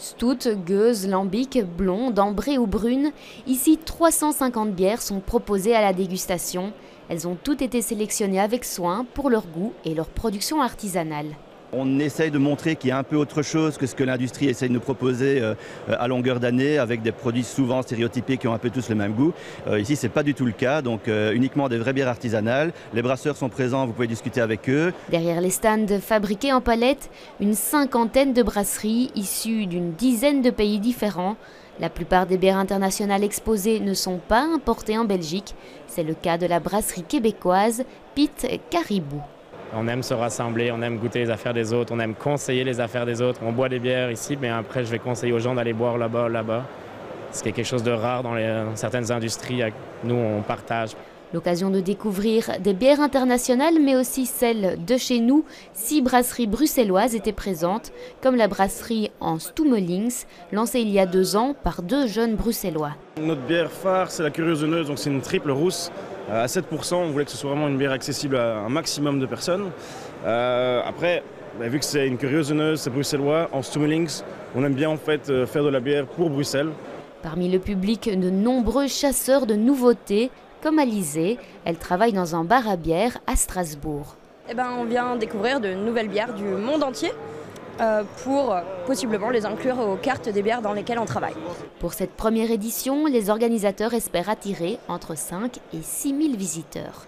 Stout, gueuse, lambic, blonde, ambrée ou brune, ici 350 bières sont proposées à la dégustation. Elles ont toutes été sélectionnées avec soin pour leur goût et leur production artisanale. On essaye de montrer qu'il y a un peu autre chose que ce que l'industrie essaye de nous proposer à longueur d'année, avec des produits souvent stéréotypés qui ont un peu tous le même goût. Ici, ce n'est pas du tout le cas, donc uniquement des vraies bières artisanales. Les brasseurs sont présents, vous pouvez discuter avec eux. Derrière les stands fabriqués en palette, une cinquantaine de brasseries issues d'une dizaine de pays différents. La plupart des bières internationales exposées ne sont pas importées en Belgique. C'est le cas de la brasserie québécoise Pit Caribou. On aime se rassembler, on aime goûter les affaires des autres, on aime conseiller les affaires des autres. On boit des bières ici, mais après je vais conseiller aux gens d'aller boire là-bas. Ce qui est quelque chose de rare dans certaines industries. Nous, on partage. L'occasion de découvrir des bières internationales, mais aussi celles de chez nous. 6 brasseries bruxelloises étaient présentes, comme la brasserie en Stummelings, lancée il y a 2 ans par 2 jeunes bruxellois. Notre bière phare, c'est la Curieuse, donc c'est une triple rousse à 7%. On voulait que ce soit vraiment une bière accessible à un maximum de personnes. Après, vu que c'est une Curieuse, c'est bruxellois, en Stummelings, on aime bien en fait faire de la bière pour Bruxelles. Parmi le public, de nombreux chasseurs de nouveautés, comme Alizée, elle travaille dans un bar à bière à Strasbourg. On vient découvrir de nouvelles bières du monde entier pour possiblement les inclure aux cartes des bières dans lesquelles on travaille. Pour cette première édition, les organisateurs espèrent attirer entre 5 et 6 000 visiteurs.